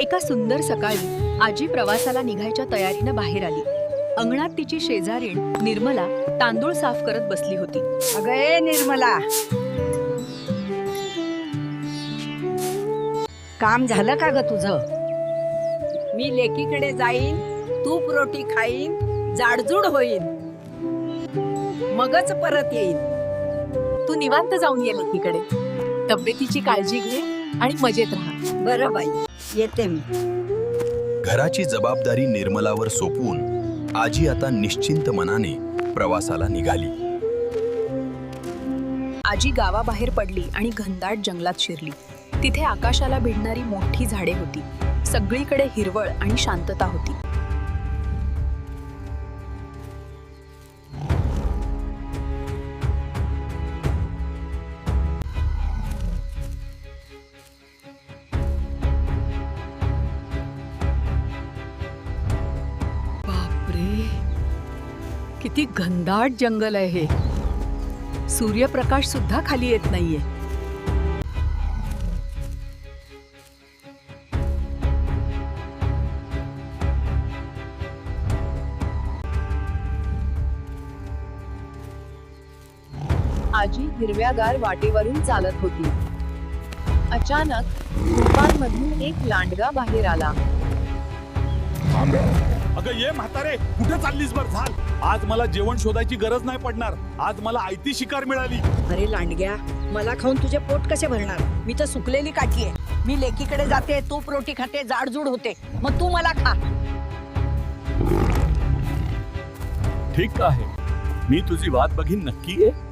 एका सुंदर सकाळी आजी प्रवासाला निघायच्या तयारीनं बाहेर आली. अंगणात तिची शेजारीण निर्मला तांदूळ साफ करत बसली होती. अगं ए निर्मला, काम झालं का ग तुझं? मी लेकीकडे जाईन, तूप रोटी खाईन, जाडजूड होईन, मगच परत येईन. तू निवांत जाऊन ये लेकीकडे. तब्येतीची काळजी घे आणि मजेत राहा. बरं बाई, येते मी. घराची जबाबदारी निर्मलावर सोपवून आजी आता निश्चिंत मनाने प्रवासाला निघाली. आजी गावाबाहेर पडली आणि घनदाट जंगलात शिरली. तिथे आकाशाला भिडणारी मोठी झाडे होती. सगळीकडे हिरवळ आणि शांतता होती. बापरे, किती घनदाट जंगल आहे हे. सूर्यप्रकाश सुद्धा खाली येत नाहीये. आजी हिरव्यागार वाटेवरून चालत होती. अचानक झुडपांमधून एक लांडगा बाहेर आला. अगं ये म्हातारे, कुठे चाललीस? बर झाल, आज मला जेवण शोधायची गरज नाही पडणार. आज मला आयती शिकार मिळाली. अरे लांडग्या, मला खाऊन तुझे पोट कसे भरणार? मी तर सुकलेली काठी आहे. मी लेकीकडे जाते, तूप रोटी खाते, जाडजूड होते, मग तू मला खा. ठीक आहे, मी तुझी वाट बघीन नक्की. आहे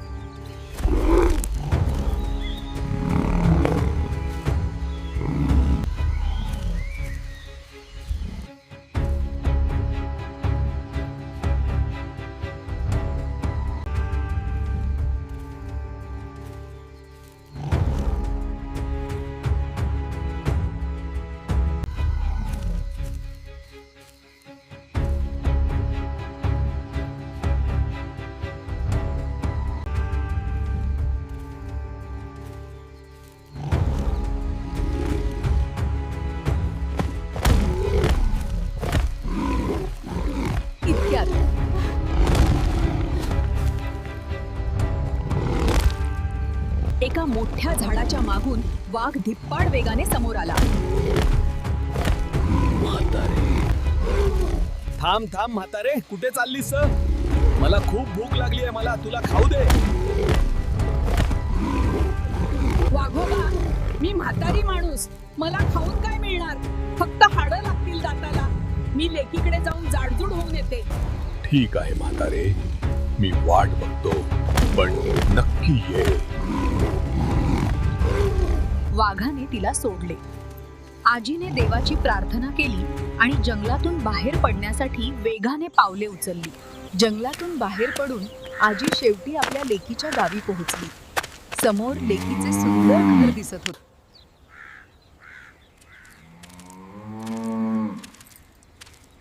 एका मोठ्या झाडाच्या मागून वाघ धिप्पाड वेगाने समोर आला. थांब थांब म्हातारे, कुठे चाललीस? मला खूप भूक लागली आहे, मला तुला खाऊ दे. वाघोबा, मी म्हातारी माणूस, मला खाऊन काय मिळणार? फक्त हाडं लागतील दाताला. मी लेकीकडे जाऊन जाडजूड होऊन येते. ठीक आहे म्हातारे, मी वाट बघतो, पण नक्की ये. वाघाने तिला सोडले. आजीने देवाची प्रार्थना केली आणि जंगलातून बाहेर पडण्यासाठी वेगाने पावले उचलली. जंगलातून बाहेर पडून आजी शेवटी आपल्या लेकीच्या गावी पोहोचली. समोर लेकीचे सुंदर घर दिसत होते.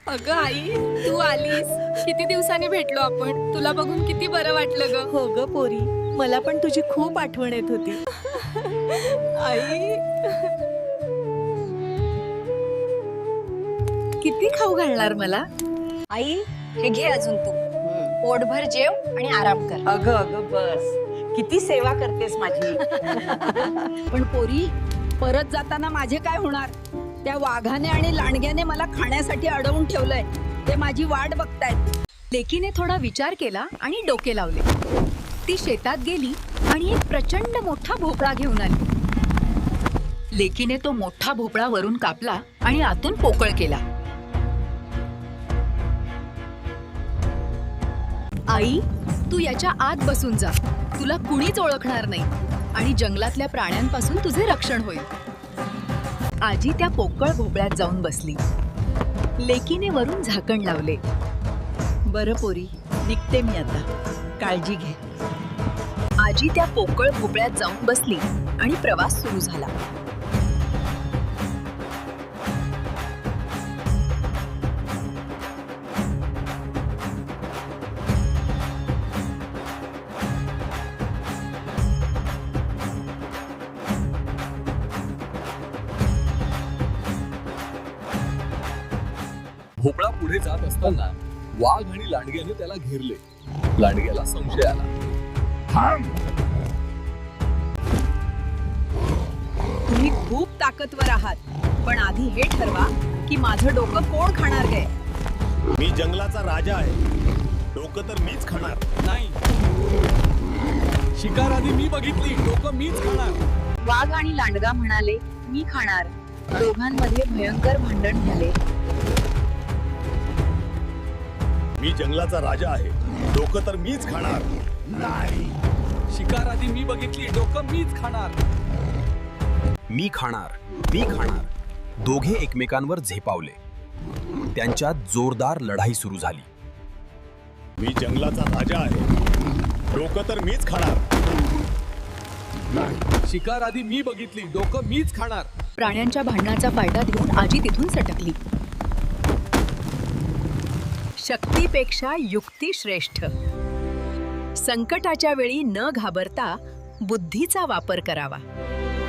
अगं आई, तू आलीस. किती दिवसांनी भेटलो आपण. तुला बघून किती बरं वाटलं ग. हो ग पोरी, मला पण तुझी खूप आठवण येत होती. आई, किती खाऊ घालणार मला? आई, हे घे अजून तू. पोटभर जेव आणि आराम कर. अगं अगं बस, किती सेवा करतेस माझी. पण पोरी, परत जाताना माझे काय होणार? त्या वाघाने आणि लांडग्याने मला खाण्यासाठी अडवून ठेवलंय. ते माझी वाट बघतायत. लेकीने थोडा विचार केला आणि डोके लावले. ती शेतात गेली आणि एक प्रचंड मोठा भोपळा घेऊन आली. लेकीने तो मोठा भोपळा वरून कापला आणि आतून पोकळ केला. आई, तू याच्या आत बसून जा. तुला कुणीच ओळखणार नाही आणि जंगलातल्या प्राण्यांपासून तुझे रक्षण होईल. आजी त्या पोकळ भोपळ्यात जाऊन बसली. लेकीने वरून झाकण लावले. बरं पोरी, निघते मी आता. काळजी घे. आजी त्या पोकळ भोपळ्यात जाऊन बसली आणि प्रवास सुरू झाला. भोपळा पुढे जात असताना वाघ आणि लांडग्याने त्याला घेरले. लांडग्याला संशय आला. तुम्ही खूप ताकदवर आहात, पण आधी हे ठरवा की माझं डोकं कोण खाणार गे. मी जंगलाचा राजा आहे, डोकं तर मीच खाणार. नाही, शिकार आधी मी बघितली, डोकं मीच खाणार. वाघ आणि लांडगा म्हणाले, मी खाणार. दोघांमध्ये भयंकर भांडण झाले. मी जंगलाचा राजा आहे, डोकं तर मीच खाणार. नाही, शिकार आधी मी बघितली, डोकं मीच खाणार. मी खाणार, मी खाणार. दोघे एकमेकांवर झेपावले. त्यांच्यात जोरदार लढाई सुरू झाली. मी जंगलाचा राजा आहे, डोकं तर मीच खाणार. शिकार आधी मी बघितली, डोकं मीच खाणार. प्राण्यांच्या भांडणाचा फायदा घेऊन आजी तिथून सटकली. शक्तीपेक्षा युक्ती श्रेष्ठ. संकटाच्या वेळी न घाबरता बुद्धीचा वापर करावा.